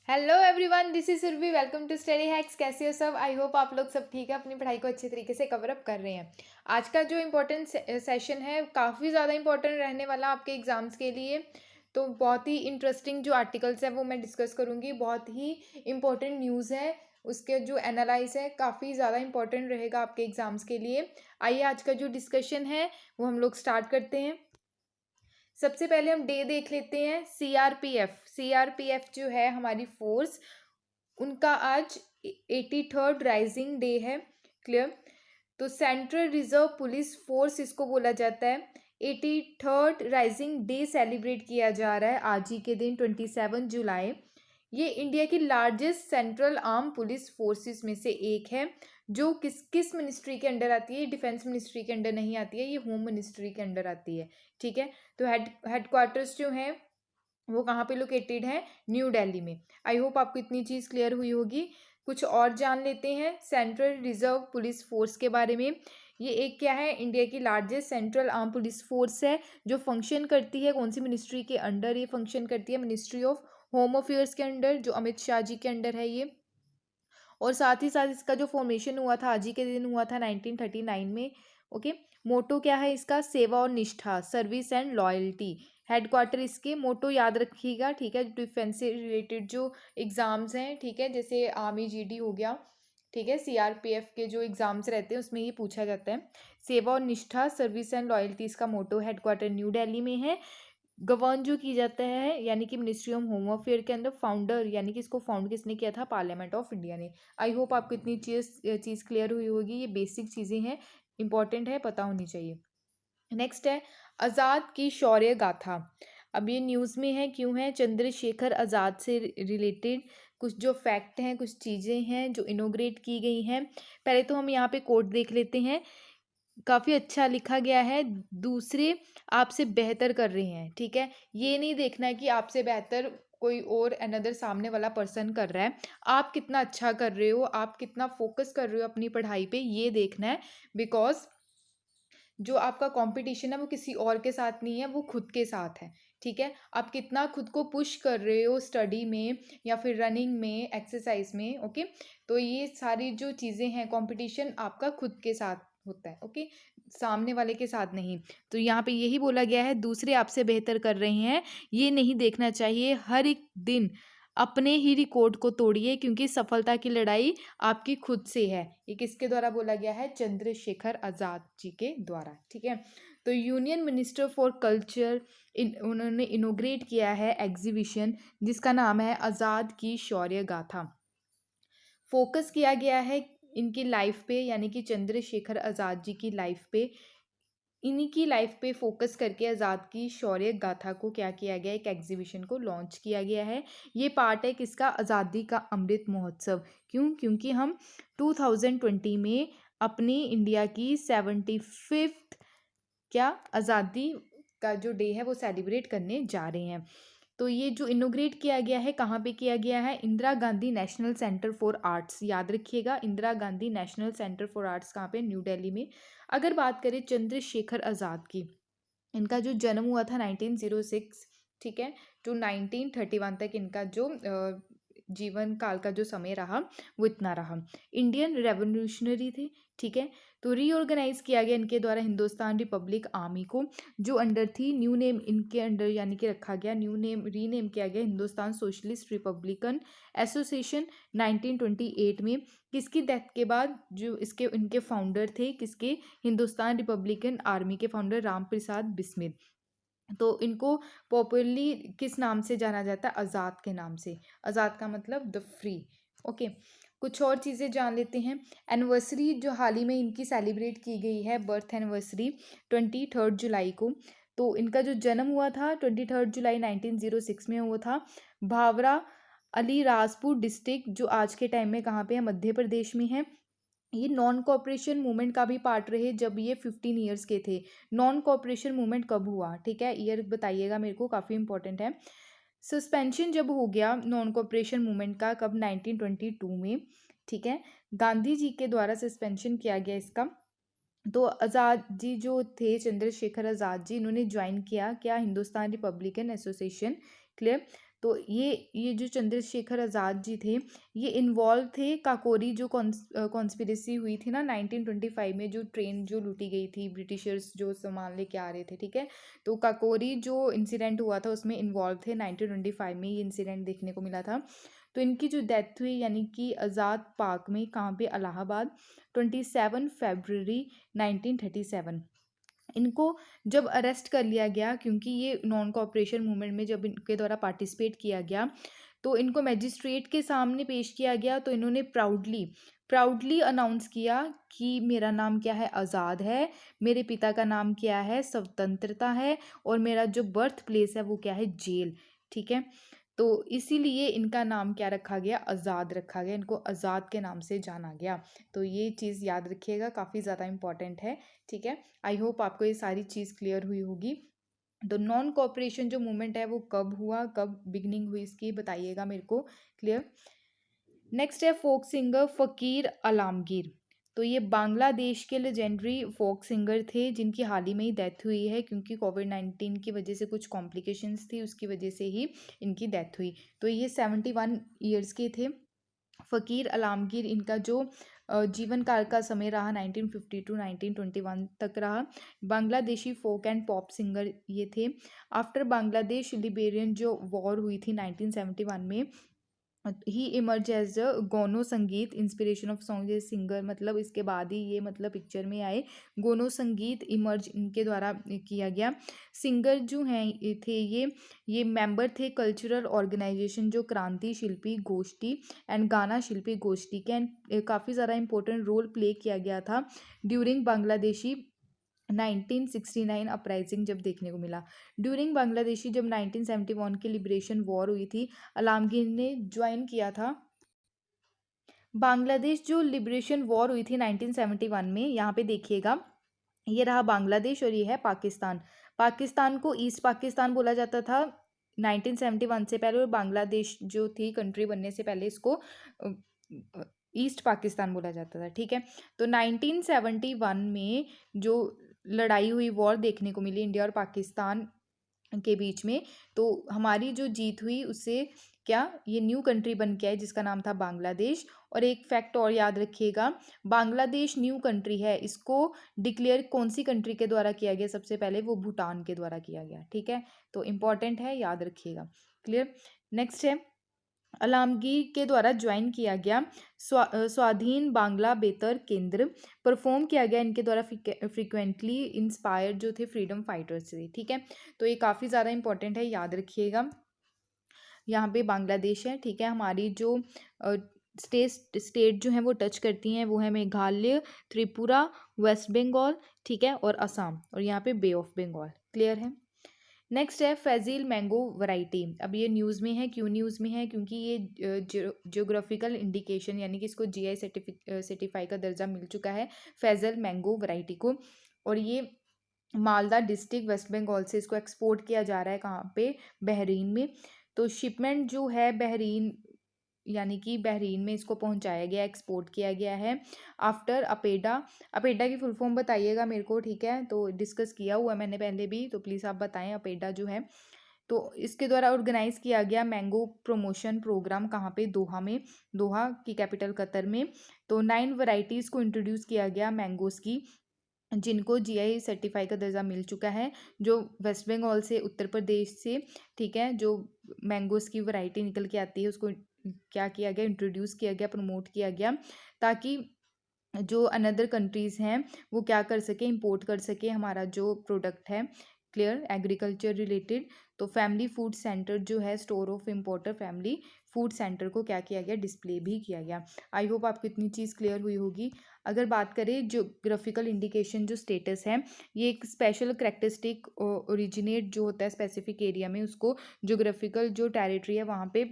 Hello everyone, this is Surabhi. Welcome to study hacks. कैसे हो सब? आई होप आप लोग सब ठीक है, अपनी पढ़ाई को अच्छे तरीके से कवर अप कर रहे हैं। आज का जो इम्पोर्टेंट सेशन है काफ़ी ज़्यादा इंपॉर्टेंट रहने वाला आपके एग्ज़ाम्स के लिए। तो बहुत ही इंटरेस्टिंग जो आर्टिकल्स हैं वो मैं डिस्कस करूँगी। बहुत ही इंपॉर्टेंट न्यूज़ है, उसके जो एनालाइज है काफ़ी ज़्यादा इंपॉर्टेंट रहेगा आपके एग्ज़ाम्स के लिए। आइए आज का जो डिस्कशन है वो हम लोग स्टार्ट करते हैं। सबसे पहले हम डे देख लेते हैं। सीआरपीएफ जो है हमारी फोर्स, उनका आज 83rd राइजिंग डे है। क्लियर? तो सेंट्रल रिजर्व पुलिस फोर्स इसको बोला जाता है। 83rd राइजिंग डे सेलिब्रेट किया जा रहा है आज ही के दिन 27 जुलाई। ये इंडिया की largest central arm police forces में से एक है, जो किस किस मिनिस्ट्री के अंडर आती है? डिफेंस मिनिस्ट्री के अंडर नहीं आती है, ये होम मिनिस्ट्री के अंडर आती है। ठीक है, तो हेडक्वार्टर्स जो हैं वो कहाँ पे लोकेटेड है? न्यू दिल्ली में। आई होप आपको इतनी चीज़ क्लियर हुई होगी। कुछ और जान लेते हैं सेंट्रल रिजर्व पुलिस फोर्स के बारे में। ये एक क्या है? इंडिया की largest central arm police force है, जो फंक्शन करती है कौन सी मिनिस्ट्री के अंडर? ये फंक्शन करती है मिनिस्ट्री ऑफ होम अफेयर्स के अंडर, जो अमित शाह जी के अंडर है ये। और साथ ही साथ इसका जो फॉर्मेशन हुआ था आज ही के दिन हुआ था 1939 में। ओके, मोटो क्या है इसका? सेवा और निष्ठा, सर्विस एंड लॉयल्टी। हेडक्वार्टर इसके, मोटो याद रखिएगा। ठीक है, डिफेंस से रिलेटेड जो एग्ज़ाम्स हैं, ठीक है, जैसे आर्मी जीडी हो गया, ठीक है, सीआरपीएफ के जो एग्ज़ाम्स रहते हैं उसमें ये पूछा जाता है। सेवा और निष्ठा, सर्विस एंड लॉयल्टी इसका मोटो। हेडक्वार्टर न्यू दिल्ली में है। गवर्न जो की जाता है यानी कि मिनिस्ट्री ऑफ होम अफेयर के अंदर। फाउंडर यानी कि इसको फाउंड किसने किया था? पार्लियामेंट ऑफ इंडिया ने। आई होप आपको इतनी चीज़ क्लियर हुई होगी। ये बेसिक चीज़ें हैं, इंपॉर्टेंट है, पता होनी चाहिए। नेक्स्ट है आज़ाद की शौर्य गाथा। अब ये न्यूज़ में है, क्यों है? चंद्रशेखर आज़ाद से रिलेटेड कुछ जो फैक्ट हैं, कुछ चीज़ें हैं जो इनोग्रेट की गई हैं। पहले तो हम यहाँ पे कोट देख लेते हैं। काफ़ी अच्छा लिखा गया है, दूसरे आपसे बेहतर कर रहे हैं। ठीक है, ये नहीं देखना है कि आपसे बेहतर कोई और अनदर सामने वाला पर्सन कर रहा है। आप कितना अच्छा कर रहे हो, आप कितना फोकस कर रहे हो अपनी पढ़ाई पे, ये देखना है। बिकॉज जो आपका कंपटीशन है वो किसी और के साथ नहीं है, वो खुद के साथ है। ठीक है, आप कितना खुद को पुश कर रहे हो स्टडी में या फिर रनिंग में, एक्सरसाइज में। ओके, तो ये सारी जो चीज़ें हैं, कंपटीशन आपका खुद के साथ होता है। ओके, सामने वाले के साथ नहीं। तो यहाँ पे यही बोला गया है, दूसरे आपसे बेहतर कर रहे हैं, ये नहीं देखना चाहिए। हर एक दिन अपने ही रिकॉर्ड को तोड़िए, क्योंकि सफलता की लड़ाई आपकी खुद से है। ये किसके द्वारा बोला गया है? चंद्रशेखर आज़ाद जी के द्वारा। ठीक है, तो यूनियन मिनिस्टर फॉर कल्चर उन्होंने इनोग्रेट किया है एग्जीबिशन, जिसका नाम है आज़ाद की शौर्य गाथा। फोकस किया गया है इनकी लाइफ पे, यानी कि चंद्रशेखर आज़ाद जी की लाइफ पे। इन्हीं की लाइफ पे फोकस करके आज़ाद की शौर्य गाथा को क्या किया गया? एक एग्जीबिशन को लॉन्च किया गया है। ये पार्ट है किसका? आज़ादी का अमृत महोत्सव। क्यों? क्योंकि हम 2020 में अपनी इंडिया की 75th क्या आज़ादी का जो डे है वो सेलिब्रेट करने जा रहे हैं। तो ये जो इनोग्रेट किया गया है, कहाँ पे किया गया है? Indira Gandhi national centre for arts. याद रखिएगा, Indira Gandhi national centre for arts कहाँ पे? न्यू दिल्ली में। अगर बात करें चंद्रशेखर आज़ाद की, इनका जो जन्म हुआ था 1906, ठीक है, टू 1931 तक इनका जो जीवन काल का जो समय रहा वो इतना रहा। इंडियन रेवोल्यूशनरी थे। ठीक है, तो रीऑर्गेनाइज किया गया इनके द्वारा हिंदुस्तान रिपब्लिक आर्मी को, जो अंडर थी, न्यू नेम इनके अंडर यानी कि रखा गया, न्यू नेम रीनेम किया गया हिंदुस्तान सोशलिस्ट रिपब्लिकन एसोसिएशन 1928 में। किसकी डेथ के बाद? जो इसके इनके फाउंडर थे, किसके? हिंदुस्तान रिपब्लिकन आर्मी के फाउंडर राम प्रसाद बिस्मिल। तो इनको पॉपुलरली किस नाम से जाना जाता है? आज़ाद के नाम से। आज़ाद का मतलब द फ्री। ओके, कुछ और चीज़ें जान लेते हैं। एनिवर्सरी जो हाल ही में इनकी सेलिब्रेट की गई है, बर्थ एनिवर्सरी 23 जुलाई को। तो इनका जो जन्म हुआ था 23 जुलाई 1906 में हुआ था। भावरा अलीराजपुर डिस्ट्रिक्ट, जो आज के टाइम में कहाँ पे है? मध्य प्रदेश में है। ये नॉन कॉपरेशन मूवमेंट का भी पार्ट रहे जब ये 15 ईयर्स के थे। नॉन कॉपरेशन मूवमेंट कब हुआ? ठीक है, ईयर बताइएगा मेरे को, काफ़ी इंपॉर्टेंट है। सस्पेंशन जब हो गया नॉन कॉपरेशन मूवमेंट का, कब? 1922 में। ठीक है, गांधी जी के द्वारा सस्पेंशन किया गया इसका। तो आज़ाद जी जो थे, चंद्रशेखर आज़ाद जी, इन्होंने ज्वाइन किया क्या? Hindustan Republican association. क्लियर? तो ये जो चंद्रशेखर आज़ाद जी थे, ये इन्वॉल्व थे काकोरी जो कॉन्स्पिरेसी हुई थी ना 1925 में, जो ट्रेन जो लूटी गई थी, ब्रिटिशर्स जो सामान लेके आ रहे थे, ठीक है। तो काकोरी जो इंसिडेंट हुआ था उसमें इन्वॉल्व थे, 1925 में ये इंसिडेंट देखने को मिला था। तो इनकी जो डेथ हुई यानी कि आज़ाद पार्क में, कहाँ पे, इलाहाबाद, 27 फरवरी 1937। इनको जब अरेस्ट कर लिया गया, क्योंकि ये नॉन कॉपरेशन मूवमेंट में जब इनके द्वारा पार्टिसिपेट किया गया, तो इनको मैजिस्ट्रेट के सामने पेश किया गया। तो इन्होंने प्राउडली प्राउडली अनाउंस किया कि मेरा नाम क्या है, आज़ाद है, मेरे पिता का नाम क्या है, स्वतंत्रता है, और मेरा जो बर्थ प्लेस है वो क्या है, जेल, ठीक है। तो इसीलिए इनका नाम क्या रखा गया, आज़ाद रखा गया, इनको आज़ाद के नाम से जाना गया। तो ये चीज़ याद रखिएगा, काफ़ी ज़्यादा इंपॉर्टेंट है, ठीक है। आई होप आपको ये सारी चीज़ क्लियर हुई होगी। तो नॉन कॉपरेशन जो मूवमेंट है वो कब हुआ, कब बिगनिंग हुई, इसकी बताइएगा मेरे को, क्लियर। नेक्स्ट है फोक सिंगर फ़कीर आलमगीर। तो ये बांग्लादेश के लेजेंडरी फोक सिंगर थे, जिनकी हाल ही में ही डेथ हुई है, क्योंकि कोविड-19 की वजह से कुछ कॉम्प्लिकेशंस थी, उसकी वजह से ही इनकी डेथ हुई। तो ये 71 ईयर्स के थे। फ़कीर आलमगीर, इनका जो जीवन काल का समय रहा 1950 टू 1921 तक रहा। बांग्लादेशी फोक एंड पॉप सिंगर ये थे। आफ्टर बांग्लादेश लिबेरियन जो वॉर हुई थी 1971 में, ही इमर्ज एज अ गोनो संगीत इंस्पिरेशन ऑफ सॉन्ग, ये सिंगर मतलब इसके बाद ही ये मतलब पिक्चर में आए। गोनो संगीत इमर्ज इनके द्वारा किया गया। सिंगर जो हैं थे ये मेंबर थे कल्चरल ऑर्गेनाइजेशन जो क्रांति शिल्पी गोष्ठी एंड गाना शिल्पी गोष्ठी के, काफ़ी ज़्यादा इंपॉर्टेंट रोल प्ले किया गया था ड्यूरिंग बांग्लादेशी 1969 अपराइजिंग जब देखने को मिला। ड्यूरिंग बांग्लादेशी जब 1971 की लिबरेशन वॉर हुई थी, आलमगीर ने ज्वाइन किया था। बांग्लादेश जो लिबरेशन वॉर हुई थी 1971 में, यहाँ पे देखिएगा, ये रहा बांग्लादेश और ये है पाकिस्तान। पाकिस्तान को ईस्ट पाकिस्तान बोला जाता था 1971 से पहले, और बांग्लादेश जो थी कंट्री बनने से पहले इसको ईस्ट पाकिस्तान बोला जाता था, ठीक है। तो 1971 में जो लड़ाई हुई, वॉर देखने को मिली इंडिया और पाकिस्तान के बीच में, तो हमारी जो जीत हुई उससे क्या, ये न्यू कंट्री बन के आई जिसका नाम था बांग्लादेश। और एक फैक्ट और याद रखिएगा, बांग्लादेश न्यू कंट्री है, इसको डिक्लेयर कौन सी कंट्री के द्वारा किया गया सबसे पहले, वो भूटान के द्वारा किया गया, ठीक है। तो इम्पॉर्टेंट है, याद रखिएगा, क्लियर। नेक्स्ट है, आलमगीर के द्वारा ज्वाइन किया गया स्वाधीन बांग्ला बेतर केंद्र, परफॉर्म किया गया इनके द्वारा फ्रिक्वेंटली इंस्पायर्ड जो थे फ्रीडम फाइटर्स से, ठीक है। तो ये काफ़ी ज़्यादा इंपॉर्टेंट है, याद रखिएगा। यहाँ पे बांग्लादेश है, ठीक है। हमारी जो स्टेट जो है वो टच करती हैं वो है मेघालय, त्रिपुरा, वेस्ट बंगाल, ठीक है, और असम, और यहाँ पे बे ऑफ बंगाल, क्लियर है। नेक्स्ट है फैजिल मैंगो वैरायटी। अब ये न्यूज़ में है, क्यों न्यूज़ में है, क्योंकि ये जियोग्राफिकल इंडिकेशन यानी कि इसको जीआई सर्टिफाई का दर्जा मिल चुका है फैजल मैंगो वैरायटी को। और ये मालदा डिस्ट्रिक्ट वेस्ट बंगाल से इसको एक्सपोर्ट किया जा रहा है, कहाँ पे, बहरीन में। तो शिपमेंट जो है बहरीन यानी कि बहरीन में इसको पहुंचाया गया, एक्सपोर्ट किया गया है आफ्टर अपेडा। अपेडा की फुल फॉर्म बताइएगा मेरे को, ठीक है। तो डिस्कस किया हुआ मैंने पहले भी, तो प्लीज़ आप बताएं अपेडा जो है। तो इसके द्वारा ऑर्गेनाइज किया गया मैंगो प्रमोशन प्रोग्राम, कहाँ पे, दोहा में, दोहा की कैपिटल कतर में। तो 9 वैरायटीज़ को इंट्रोड्यूस किया गया मैंगोज़ की, जिनको जीआई सर्टिफाई का दर्जा मिल चुका है, जो वेस्ट बंगाल से, उत्तर प्रदेश से, ठीक है, जो मैंगोज़ की वैरायटी निकल के आती है उसको क्या किया गया, इंट्रोड्यूस किया गया, प्रमोट किया गया, ताकि जो अनदर कंट्रीज़ हैं वो क्या कर सके, इंपोर्ट कर सके हमारा जो प्रोडक्ट है, क्लियर, एग्रीकल्चर रिलेटेड। तो फैमिली फूड सेंटर जो है, store of importer family food centre को क्या किया गया, डिस्प्ले भी किया गया। आई होप आपको इतनी चीज़ क्लियर हुई होगी। अगर बात करें ज्योग्राफिकल इंडिकेशन जो स्टेटस है, ये एक स्पेशल करेक्टरिस्टिक ओरिजिनेट जो होता है स्पेसिफिक एरिया में, उसको ज्योग्राफिकल जो टेरिटरी है वहाँ पे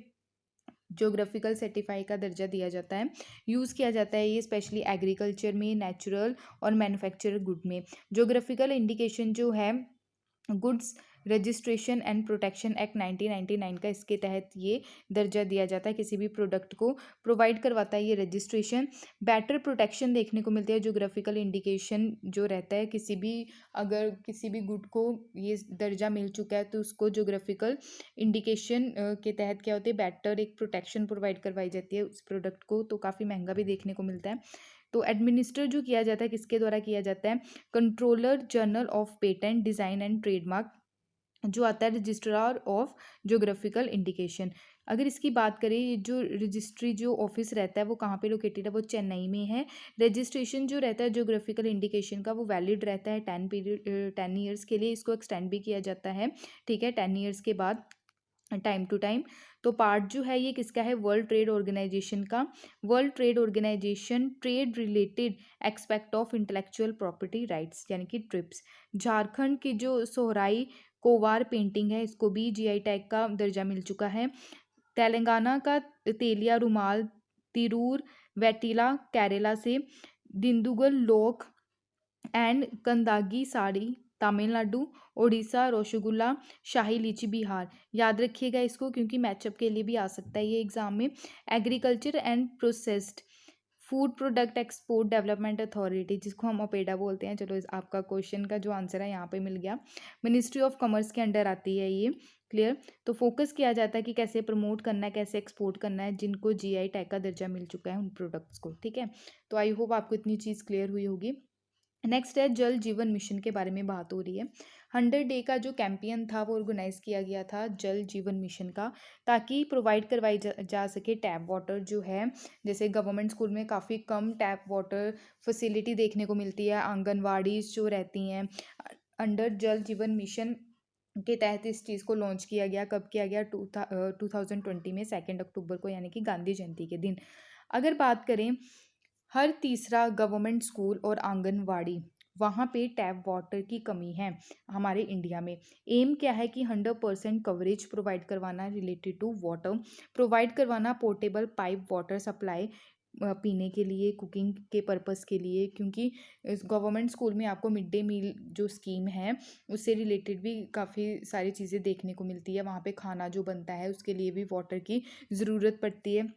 ज्योग्राफिकल सर्टिफाई का दर्जा दिया जाता है। यूज़ किया जाता है ये स्पेशली एग्रीकल्चर में, नेचुरल और मैन्युफैक्चर गुड में। ज्योग्राफिकल इंडिकेशन जो है goods registration and protection act 1999 का इसके तहत ये दर्जा दिया जाता है, किसी भी प्रोडक्ट को प्रोवाइड करवाता है ये रजिस्ट्रेशन। बेटर प्रोटेक्शन देखने को मिलती है, जोग्राफिकल इंडिकेशन जो रहता है किसी भी, अगर किसी भी गुड को ये दर्जा मिल चुका है तो उसको जोग्राफिकल इंडिकेशन के तहत क्या होती है, बेटर एक प्रोटेक्शन प्रोवाइड करवाई जाती है उस प्रोडक्ट को, तो काफ़ी महंगा भी देखने को मिलता है। तो एडमिनिस्टर जो किया जाता है किसके द्वारा किया जाता है, controller general of patent design and trademark, जो आता है रजिस्ट्रार ऑफ जोग्राफिकल इंडिकेशन। अगर इसकी बात करें, ये जो रजिस्ट्री जो ऑफिस रहता है वो कहाँ पे लोकेटेड है, वो चेन्नई में है। रजिस्ट्रेशन जो रहता है जोग्राफिकल इंडिकेशन का वो वैलिड रहता है 10 ईयर्स के लिए, इसको एक्सटेंड भी किया जाता है, ठीक है, 10 ईयर्स के बाद टाइम टू टाइम। तो पार्ट जो है ये किसका है, वर्ल्ड ट्रेड ऑर्गेनाइजेशन का। World trade organisation trade related aspect of intellectual property rights यानी कि ट्रिप्स। झारखंड की जो सोहराई कोवार पेंटिंग है इसको भी जीआई टैग का दर्जा मिल चुका है। तेलंगाना का तेलिया रुमाल, तिरूर वेटिला केरला से, दिंदुगल लोक एंड कंदागी साड़ी तमिलनाडु, उड़ीसा रसगुल्ला, शाही लीची बिहार। याद रखिएगा इसको क्योंकि मैचअप के लिए भी आ सकता है ये एग्जाम में। Agriculture and processed food product export development authority, जिसको हम अपेडा बोलते हैं, चलो आपका क्वेश्चन का जो आंसर है यहाँ पे मिल गया। मिनिस्ट्री ऑफ कॉमर्स के अंडर आती है ये, क्लियर। तो फोकस किया जाता है कि कैसे प्रमोट करना है, कैसे एक्सपोर्ट करना है जिनको जीआई टैग का दर्जा मिल चुका है उन प्रोडक्ट्स को, ठीक है। तो आई होप आपको इतनी चीज़ क्लियर हुई होगी। नेक्स्ट है जल जीवन मिशन के बारे में बात हो रही है। 100 डे का जो कैंपेन था वो ऑर्गेनाइज किया गया था जल जीवन मिशन का, ताकि प्रोवाइड करवाई जा सके टैप वाटर जो है। जैसे गवर्नमेंट स्कूल में काफ़ी कम टैप वाटर फैसिलिटी देखने को मिलती है, आंगनवाड़ी जो रहती हैं, अंडर जल जीवन मिशन के तहत इस चीज़ को लॉन्च किया गया। कब किया गया, 2020 में 2 अक्टूबर को, यानी कि गांधी जयंती के दिन। अगर बात करें, हर तीसरा गवर्नमेंट स्कूल और आंगनवाड़ी वहाँ पे टैप वाटर की कमी है हमारे इंडिया में। एम क्या है कि 100% कवरेज प्रोवाइड करवाना रिलेटेड टू वाटर, प्रोवाइड करवाना पोर्टेबल पाइप वाटर सप्लाई पीने के लिए, कुकिंग के पर्पस के लिए, क्योंकि इस गवर्नमेंट स्कूल में आपको मिड डे मील जो स्कीम है उससे रिलेटेड भी काफ़ी सारी चीज़ें देखने को मिलती है। वहाँ पे खाना जो बनता है उसके लिए भी वाटर की ज़रूरत पड़ती है।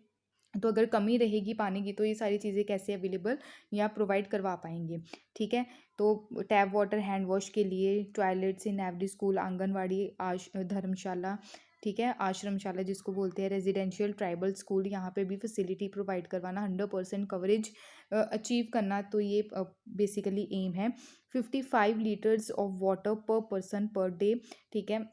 तो अगर कमी रहेगी पानी की तो ये सारी चीज़ें कैसे अवेलेबल या प्रोवाइड करवा पाएंगे, ठीक है। तो टैप वाटर, हैंड वॉश के लिए, toilets in every school, anganwadi, धर्मशाला, ठीक है, आश्रमशाला जिसको बोलते हैं, रेजिडेंशियल ट्राइबल स्कूल, यहाँ पे भी फैसिलिटी प्रोवाइड करवाना, 100% कवरेज अचीव करना, तो ये बेसिकली एम है। 55 litres of water per person per day, ठीक है,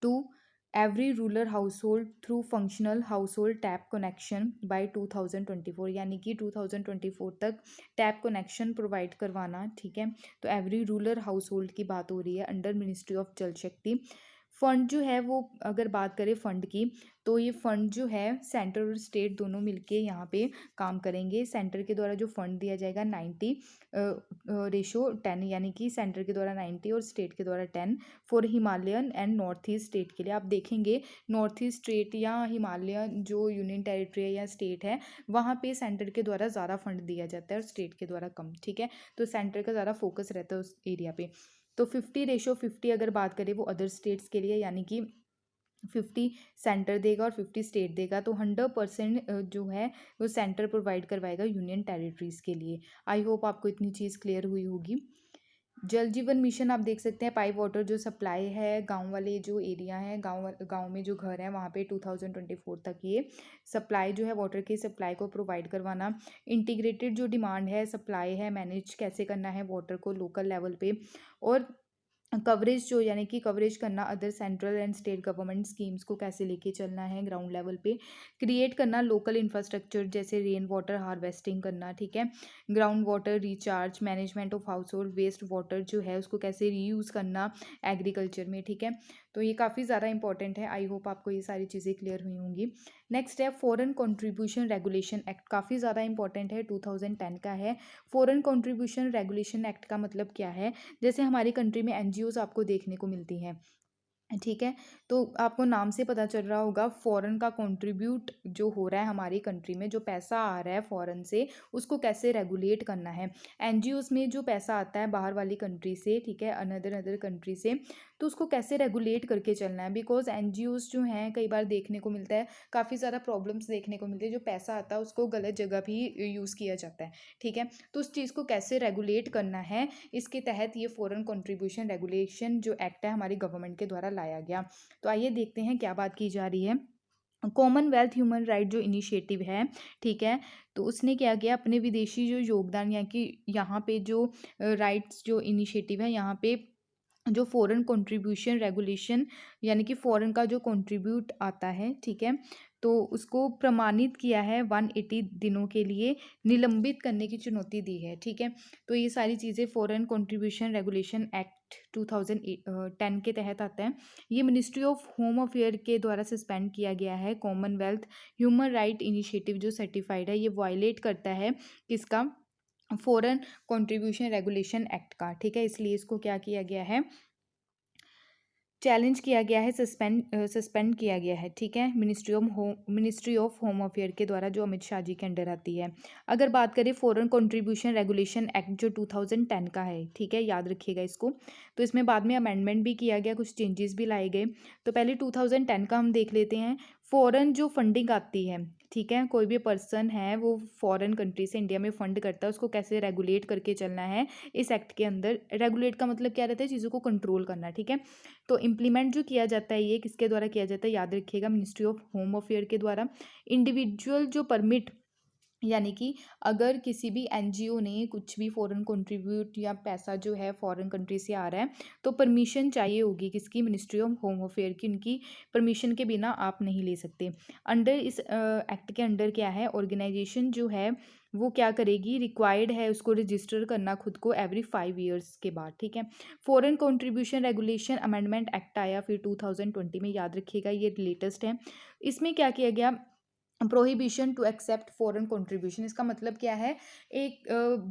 to every rural household through functional household tap connection by 2024, यानी कि 2024 तक टैप कनेक्शन प्रोवाइड करवाना, ठीक है। तो एवरी रूरल हाउस होल्ड की बात हो रही है अंडर मिनिस्ट्री ऑफ जल शक्ति। फंड जो है वो, अगर बात करें फंड की, तो ये फंड जो है सेंटर और स्टेट दोनों मिलके यहाँ पे काम करेंगे। सेंटर के द्वारा जो फंड दिया जाएगा 90:10, यानी कि सेंटर के द्वारा 90 और स्टेट के द्वारा 10 for Himalayan and north east state के लिए। आप देखेंगे नॉर्थ ईस्ट स्टेट या हिमालयन जो यूनियन टेरिटरी है या स्टेट है वहाँ पे सेंटर के द्वारा ज़्यादा फंड दिया जाता है और स्टेट के द्वारा कम, ठीक है। तो सेंटर का ज़्यादा फोकस रहता है उस एरिया पे। तो 50:50 अगर बात करें वो अदर स्टेट्स के लिए, यानी कि 50 सेंटर देगा और 50 स्टेट देगा, तो 100% जो है वो सेंटर प्रोवाइड करवाएगा यूनियन टेरिटरीज़ के लिए। आई होप आपको इतनी चीज़ क्लियर हुई होगी। जल जीवन मिशन आप देख सकते हैं, पाइप वाटर जो सप्लाई है गांव वाले जो एरिया है, गांव में जो घर है वहाँ पे 2024 तक ये सप्लाई जो है वाटर की सप्लाई को प्रोवाइड करवाना। इंटीग्रेटेड जो डिमांड है, सप्लाई है, मैनेज कैसे करना है वाटर को लोकल लेवल पे, और कवरेज जो, यानी कि कवरेज करना other central and state government schemes को कैसे लेके चलना है ग्राउंड लेवल पे। क्रिएट करना लोकल इंफ्रास्ट्रक्चर जैसे रेन वाटर हार्वेस्टिंग करना, ठीक है। Ground water recharge, management of household waste water जो है उसको कैसे रीयूज़ करना एग्रीकल्चर में, ठीक है। तो ये काफ़ी ज़्यादा इंपॉर्टेंट है। आई होप आपको ये सारी चीज़ें क्लियर हुई होंगी। नेक्स्ट है फॉरेन कंट्रीब्यूशन रेगुलेशन एक्ट, काफ़ी ज़्यादा इंपॉर्टेंट है, 2010 का है। फॉरेन कंट्रीब्यूशन रेगुलेशन एक्ट का मतलब क्या है, जैसे हमारी कंट्री में एनजीओज आपको देखने को मिलती हैं, ठीक है। तो आपको नाम से पता चल रहा होगा फॉरेन का कंट्रीब्यूट जो हो रहा है हमारी कंट्री में, जो पैसा आ रहा है फॉरेन से उसको कैसे रेगुलेट करना है। एनजीओज में जो पैसा आता है बाहर वाली कंट्री से, ठीक है, अनदर कंट्री से, तो उसको कैसे रेगुलेट करके चलना है। बिकॉज एनजीओज जो हैं कई बार देखने को मिलता है काफ़ी ज़्यादा प्रॉब्लम्स देखने को मिलती है, जो पैसा आता है उसको गलत जगह भी यूज़ किया जाता है। ठीक है, तो उस चीज़ को कैसे रेगुलेट करना है, इसके तहत ये फॉरेन कंट्रीब्यूशन रेगुलेशन जो एक्ट है हमारी गवर्नमेंट के द्वारा लाया गया। तो आइए देखते हैं क्या बात की जा रही है। कॉमनवेल्थ ह्यूमन राइट जो इनिशिएटिव है, ठीक है, तो उसने क्या किया, अपने विदेशी जो योगदान या कि यहाँ पे जो राइट्स जो इनिशिएटिव है, यहाँ पे जो फॉरेन कंट्रीब्यूशन रेगुलेशन यानी कि फॉरेन का जो कंट्रीब्यूट आता है, ठीक है, तो उसको प्रमाणित किया है 180 दिनों के लिए निलंबित करने की चुनौती दी है। ठीक है, तो ये सारी चीज़ें फॉरेन कंट्रीब्यूशन रेगुलेशन एक्ट 2010 के तहत आता है। ये मिनिस्ट्री ऑफ होम अफेयर के द्वारा सस्पेंड किया गया है। कॉमनवेल्थ ह्यूमन राइट इनिशिएटिव जो सर्टिफाइड है, ये वायलेट करता है किसका, फॉरेन कंट्रीब्यूशन रेगुलेशन एक्ट का। ठीक है, इसलिए इसको क्या किया गया है, चैलेंज किया गया है, सस्पेंड किया गया है। ठीक है, मिनिस्ट्री ऑफ होम अफेयर के द्वारा जो अमित शाह जी के अंडर आती है। अगर बात करें फॉरेन कंट्रीब्यूशन रेगुलेशन एक्ट जो 2010 का है, ठीक है, याद रखिएगा इसको, तो इसमें बाद में अमेंडमेंट भी किया गया, कुछ चेंजेस भी लाए गए। तो पहले 2010 का हम देख लेते हैं। फॉरेन जो फंडिंग आती है, ठीक है, कोई भी पर्सन है वो फॉरेन कंट्री से इंडिया में फंड करता है, उसको कैसे रेगुलेट करके चलना है इस एक्ट के अंदर। रेगुलेट का मतलब क्या रहता है, चीज़ों को कंट्रोल करना। ठीक है, तो इम्प्लीमेंट जो किया जाता है ये किसके द्वारा किया जाता है, याद रखिएगा, मिनिस्ट्री ऑफ होम अफेयर के द्वारा। इंडिविजुअल जो परमिट यानी कि अगर किसी भी एनजीओ ने कुछ भी फॉरेन कंट्रीब्यूट या पैसा जो है फॉरेन कंट्री से आ रहा है, तो परमिशन चाहिए होगी किसकी, मिनिस्ट्री ऑफ होम अफेयर की। उनकी परमिशन के बिना आप नहीं ले सकते। अंडर इस एक्ट के अंडर क्या है, ऑर्गेनाइजेशन जो है वो क्या करेगी, रिक्वायर्ड है उसको रजिस्टर करना खुद को एवरी 5 ईयर्स के बाद। ठीक है, foreign contribution regulation amendment act आया फिर 2020 में, याद रखिएगा ये लेटेस्ट है। इसमें क्या किया गया, prohibition to accept foreign contribution. इसका मतलब क्या है, एक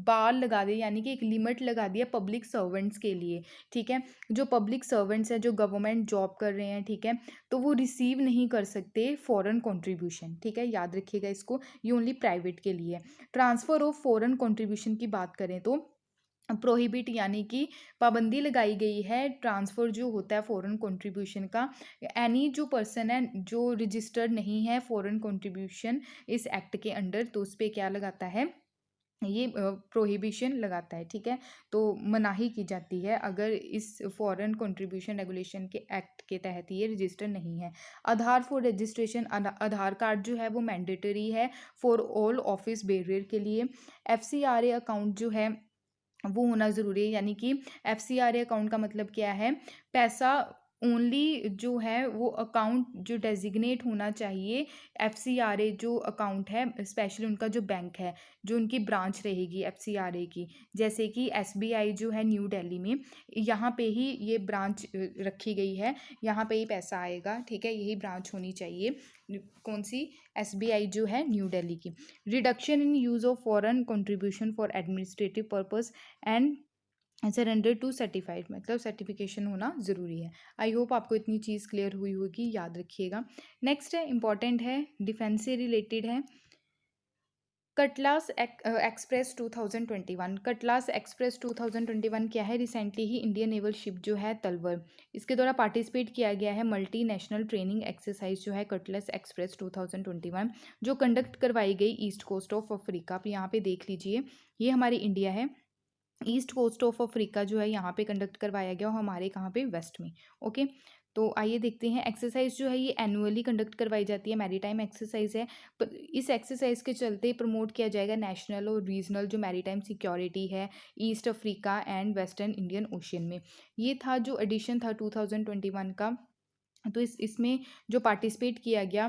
बार लगा दिया यानी कि एक लिमिट लगा दिया पब्लिक सर्वेंट्स के लिए। ठीक है, जो पब्लिक सर्वेंट्स हैं जो गवर्नमेंट जॉब कर रहे हैं, ठीक है, तो वो रिसीव नहीं कर सकते फॉरेन कंट्रीब्यूशन। ठीक है, याद रखिएगा इसको, ये ओनली प्राइवेट के लिए। ट्रांसफ़र ऑफ फॉरेन कंट्रीब्यूशन की बात करें तो प्रोहिबिट यानी कि पाबंदी लगाई गई है ट्रांसफ़र जो होता है फॉरेन कंट्रीब्यूशन का। एनी जो पर्सन है जो रजिस्टर्ड नहीं है फॉरेन कंट्रीब्यूशन इस एक्ट के अंडर, तो उस पर क्या लगाता है, ये प्रोहिबिशन लगाता है। ठीक है, तो मनाही की जाती है अगर इस फॉरेन कंट्रीब्यूशन रेगुलेशन के एक्ट के तहत ये रजिस्टर नहीं है। आधार फॉर रजिस्ट्रेशन, आधार कार्ड जो है वो मैंडेटरी है फॉर ऑल ऑफिस बेरियर के लिए। एफसीआरए अकाउंट जो है वो होना ज़रूरी है, यानी कि एफसीआरए अकाउंट का मतलब क्या है, पैसा ओनली जो है वो अकाउंट जो डेजिग्नेट होना चाहिए। एफसीआरए जो अकाउंट है स्पेशली उनका जो बैंक है, जो उनकी ब्रांच रहेगी एफसीआरए की, जैसे कि एसबीआई जो है न्यू दिल्ली में, यहाँ पे ही ये ब्रांच रखी गई है, यहाँ पे ही पैसा आएगा। ठीक है, यही ब्रांच होनी चाहिए, कौन सी, एसबीआई जो है न्यू दिल्ली की। Reduction in use of foreign contribution for administrative purpose and surrender to certified, मतलब सर्टिफिकेशन होना ज़रूरी है। आई होप आपको इतनी चीज़ क्लियर हुई होगी, याद रखिएगा। नेक्स्ट है, इंपॉर्टेंट है, डिफेंस से रिलेटेड है। Cutlass express 2021। कटलास एक्सप्रेस 2021 क्या है, रिसेंटली ही इंडियन नेवल शिप जो है तलवर, इसके द्वारा पार्टिसिपेट किया गया है मल्टी नेशनल ट्रेनिंग एक्सरसाइज जो है कटलास एक्सप्रेस 2021, जो कंडक्ट करवाई गई ईस्ट कोस्ट ऑफ अफ्रीका। आप यहाँ पे देख लीजिए, ये हमारी इंडिया है, ईस्ट कोस्ट ऑफ अफ्रीका जो है यहाँ पे कंडक्ट करवाया गया, और हमारे कहाँ पे, वेस्ट में। ओके, तो आइए देखते हैं। एक्सरसाइज जो है ये एनुअली कंडक्ट करवाई जाती है, मैरीटाइम एक्सरसाइज है। पर इस एक्सरसाइज के चलते प्रमोट किया जाएगा नेशनल और रीजनल जो मैरीटाइम सिक्योरिटी है east Africa and western Indian ocean में। ये था जो एडिशन था 2021 का। तो इसमें जो पार्टिसिपेट किया गया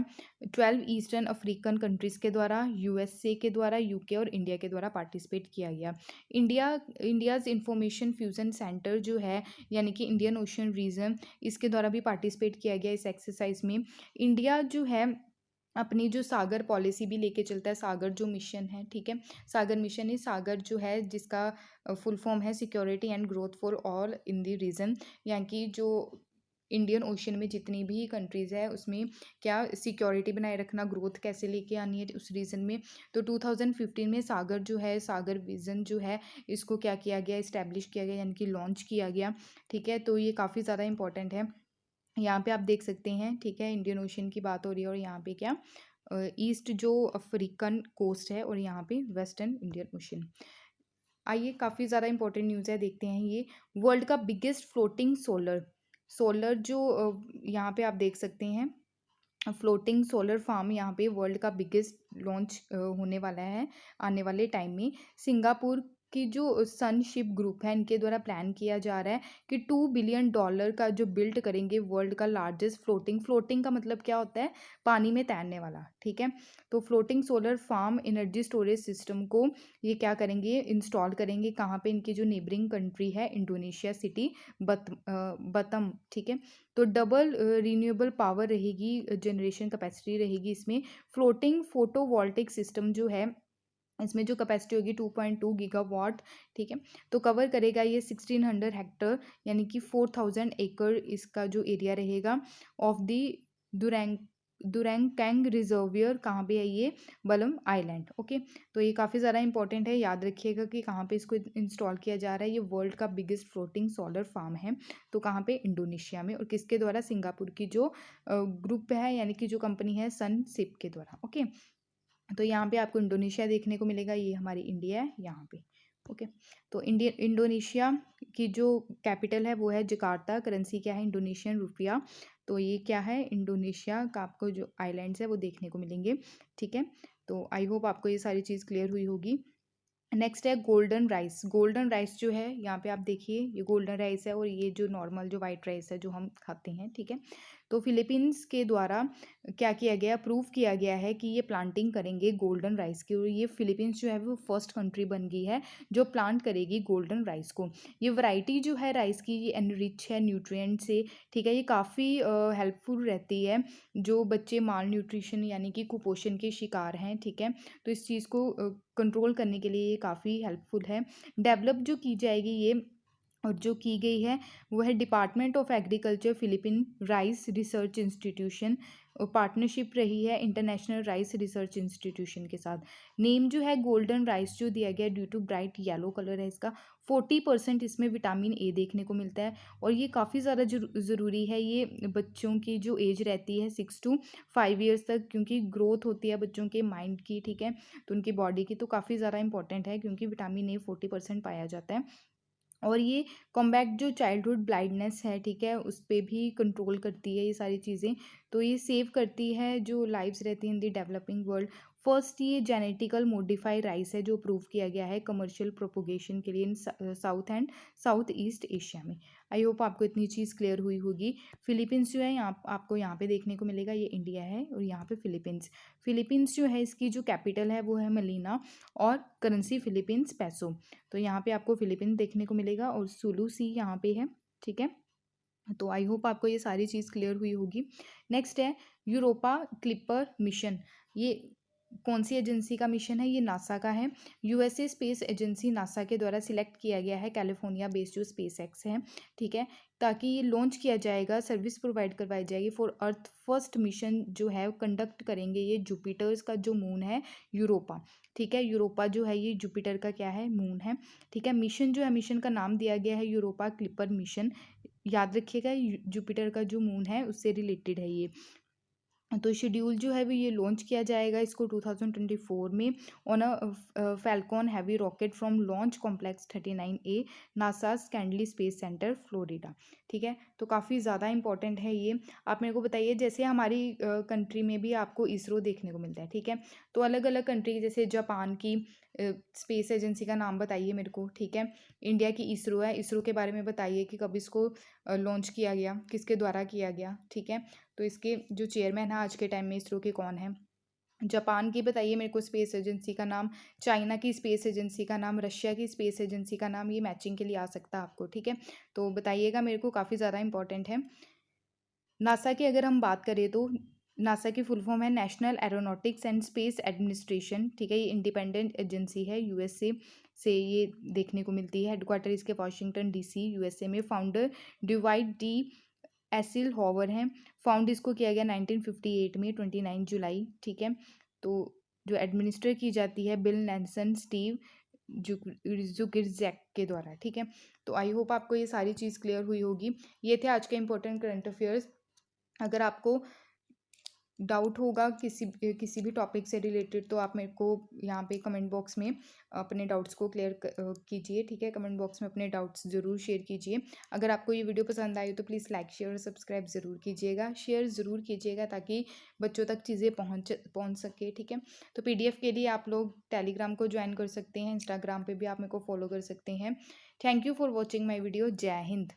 12 ईस्टर्न अफ्रीकन कंट्रीज़ के द्वारा, यूएसए के द्वारा, यूके और इंडिया के द्वारा पार्टिसिपेट किया गया। इंडियाज़ इंफॉर्मेशन फ्यूज़न सेंटर जो है यानी कि इंडियन ओशन रीजन, इसके द्वारा भी पार्टिसिपेट किया गया इस एक्सरसाइज में। इंडिया जो है अपनी जो सागर पॉलिसी भी लेके चलता है, सागर जो मिशन है, ठीक है, सागर मिशन है, सागर जो है जिसका फुल फॉर्म है security and growth for all in the region, यानी कि जो इंडियन ओशन में जितनी भी कंट्रीज़ है उसमें क्या सिक्योरिटी बनाए रखना, ग्रोथ कैसे लेके आनी है उस रीज़न में। तो 2015 में सागर जो है, सागर विज़न जो है, इसको क्या किया गया, इस्टेब्लिश किया गया, यानी कि लॉन्च किया गया। ठीक है, तो ये काफ़ी ज़्यादा इंपॉर्टेंट है। यहाँ पे आप देख सकते हैं, ठीक है, इंडियन ओशन की बात हो रही है और यहाँ पे क्या ईस्ट जो अफ्रीकन कोस्ट है और यहाँ पे वेस्टर्न इंडियन ओशन। आइए, काफ़ी ज़्यादा इंपॉर्टेंट न्यूज़ है, देखते हैं ये। वर्ल्ड का बिगेस्ट फ्लोटिंग सोलर सोलर जो यहाँ पे आप देख सकते हैं, फ्लोटिंग सोलर फार्म यहाँ पे वर्ल्ड का बिगेस्ट लॉन्च होने वाला है आने वाले टाइम में। सिंगापुर की जो सनशिप ग्रुप है, इनके द्वारा प्लान किया जा रहा है कि $2 बिलियन का जो बिल्ड करेंगे वर्ल्ड का लार्जेस्ट फ्लोटिंग फ्लोटिंग का मतलब क्या होता है, पानी में तैरने वाला। ठीक है, तो floating solar farm energy storage system को ये क्या करेंगे, इंस्टॉल करेंगे। कहाँ पे, इनकी जो नेबरिंग कंट्री है इंडोनेशिया सिटी बतम। ठीक है, तो डबल रीन्यूएबल पावर रहेगी, जनरेशन कैपेसिटी रहेगी इसमें। फ्लोटिंग फोटोवोल्टिक सिस्टम जो है, इसमें जो कैपेसिटी होगी 2.2 गीगावाट। ठीक है, तो कवर करेगा ये 1600 हेक्टर, यानी कि 4000 एकड़ इसका जो एरिया रहेगा ऑफ दी दुरैंग दुरैंगकैंग रिजर्वियर। कहाँ पे है ये, बलम आइलैंड। ओके, तो ये काफ़ी ज़्यादा इंपॉर्टेंट है, याद रखिएगा कि कहाँ पे इसको इंस्टॉल किया जा रहा है। ये वर्ल्ड का बिगेस्ट फ्लोटिंग सोलर फार्म है, तो कहाँ पे, इंडोनेशिया में, और किसके द्वारा, सिंगापुर की जो ग्रुप है, यानी कि जो कंपनी है सनसिप के द्वारा। ओके, तो यहाँ पे आपको इंडोनेशिया देखने को मिलेगा, ये हमारी इंडिया है यहाँ पे। ओके, तो इंडोनेशिया की जो कैपिटल है वो है जकार्ता। करेंसी क्या है, इंडोनेशियन रुपया। तो ये क्या है, इंडोनेशिया का आपको जो आइलैंड्स है वो देखने को मिलेंगे। ठीक है, तो आई होप आपको ये सारी चीज़ क्लियर हुई होगी। नेक्स्ट है गोल्डन राइस। गोल्डन राइस जो है, यहाँ पे आप देखिए, ये गोल्डन राइस है और ये जो नॉर्मल जो वाइट राइस है जो हम खाते हैं। ठीक है, तो फिलीपींस के द्वारा क्या किया गया, प्रूव किया गया है कि ये प्लांटिंग करेंगे गोल्डन राइस की, और ये फिलीपींस जो है वो फर्स्ट कंट्री बन गई है जो प्लांट करेगी गोल्डन राइस को। ये वैरायटी जो है राइस की, ये एनरिच है न्यूट्रिएंट से। ठीक है, ये काफ़ी हेल्पफुल रहती है जो बच्चे माल न्यूट्रिशन यानी कि कुपोषण के शिकार हैं। ठीक है, तो इस चीज़ को कंट्रोल करने के लिए ये काफ़ी हेल्पफुल है। डेवलप जो की जाएगी ये, और जो की गई है वो है department of agriculture Philippine rice research institution, partnership रही है इंटरनेशनल राइस रिसर्च इंस्टीट्यूशन के साथ। नेम जो है गोल्डन राइस जो दिया गया due to bright yellow colour है इसका। 40% इसमें विटामिन ए देखने को मिलता है, और ये काफ़ी ज़्यादा ज़रूरी है ये बच्चों की जो एज रहती है 6 to 5 ईयर्स तक, क्योंकि ग्रोथ होती है बच्चों के माइंड की। ठीक है, तो उनकी बॉडी की, तो काफ़ी ज़्यादा इंपॉर्टेंट है क्योंकि विटामिन ए 40% पाया जाता है। और ये कॉम्बैट जो चाइल्डहुड ब्लाइंडनेस है, ठीक है, उस पर भी कंट्रोल करती है ये सारी चीज़ें। तो ये सेव करती है जो लाइव्स रहती हैं इन दी डेवलपिंग वर्ल्ड। फर्स्ट ये जेनेटिकल मॉडिफाइड राइस है जो प्रूव किया गया है कमर्शियल प्रोपोगेशन के लिए in south and south east Asia में। आई होप आपको इतनी चीज़ क्लियर हुई होगी। फिलीपींस जो है यहाँ आपको यहाँ पे देखने को मिलेगा, ये इंडिया है और यहाँ पे फिलीपींस। फिलीपींस जो है इसकी जो कैपिटल है वो है मलीना, और करेंसी फिलीपींस पैसो। तो यहाँ पे आपको फिलीपींस देखने को मिलेगा और सुलू सी यहाँ पे है। ठीक है, तो आई होप आपको ये सारी चीज़ क्लियर हुई होगी। नेक्स्ट है यूरोपा क्लिपर मिशन। ये कौन सी एजेंसी का मिशन है, ये नासा का है। यूएसए स्पेस एजेंसी नासा के द्वारा सिलेक्ट किया गया है कैलिफोर्निया बेस्ड जो स्पेस एक्स है। ठीक है, ताकि ये लॉन्च किया जाएगा, सर्विस प्रोवाइड करवाई जाएगी फॉर अर्थ। फर्स्ट मिशन जो है कंडक्ट करेंगे ये जुपिटर्स का जो मून है यूरोपा। ठीक है, यूरोपा जो है ये जुपिटर का क्या है, मून है। ठीक है, मिशन जो है, मिशन का नाम दिया गया है यूरोपा क्लिपर मिशन। याद रखिएगा, जुपिटर का जो मून है उससे रिलेटेड है ये। तो शेड्यूल जो है वो ये लॉन्च किया जाएगा इसको 2024 में on a Falcon heavy rocket from launch complex 39A NASA kindly space centre Florida. ठीक है, तो काफ़ी ज़्यादा इंपॉर्टेंट है ये। आप मेरे को बताइए, जैसे हमारी कंट्री में भी आपको इसरो देखने को मिलता है। ठीक है, तो अलग अलग कंट्री, जैसे जापान की स्पेस एजेंसी का नाम बताइए मेरे को। ठीक है, इंडिया की इसरो है, इसरो के बारे में बताइए कि कब इसको लॉन्च किया गया, किसके द्वारा किया गया। ठीक है, तो इसके जो चेयरमैन है आज के टाइम में इसरो के कौन है। जापान की बताइए मेरे को स्पेस एजेंसी का नाम, चाइना की स्पेस एजेंसी का नाम, रशिया की स्पेस एजेंसी का नाम, ये मैचिंग के लिए आ सकता है आपको। ठीक है, तो बताइएगा मेरे को, काफ़ी ज़्यादा इंपॉर्टेंट है। नासा की अगर हम बात करें तो नासा की फुल फॉर्म है national aeronautics and space administration. ठीक है, ये इंडिपेंडेंट एजेंसी है, यूएसए से ये देखने को मिलती है। हेडक्वार्टर इसके वाशिंगटन डीसी यूएसए में। Founder divide D acyl hover हैं। फाउंड इसको किया गया 1958 में 29 जुलाई, ठीक है। तो जो एडमिनिस्टर की जाती है बिल नेल्सन स्टीव जुकिरजैक के द्वारा, ठीक है। तो आई होप आपको ये सारी चीज़ क्लियर हुई होगी। ये थे आज के इंपॉर्टेंट करंट अफेयर्स। अगर आपको डाउट होगा किसी भी टॉपिक से रिलेटेड तो आप मेरे को यहाँ पे कमेंट बॉक्स में अपने डाउट्स को क्लियर कीजिए, ठीक है। कमेंट बॉक्स में अपने डाउट्स ज़रूर शेयर कीजिए। अगर आपको ये वीडियो पसंद आई तो प्लीज़ लाइक शेयर और सब्सक्राइब ज़रूर कीजिएगा, शेयर ज़रूर कीजिएगा ताकि बच्चों तक चीज़ें पहुँच सके, ठीक है। तो PDF के लिए आप लोग टेलीग्राम को ज्वाइन कर सकते हैं, इंस्टाग्राम पर भी आप मेरे को फॉलो कर सकते हैं। Thank you for watching my video. जय हिंद।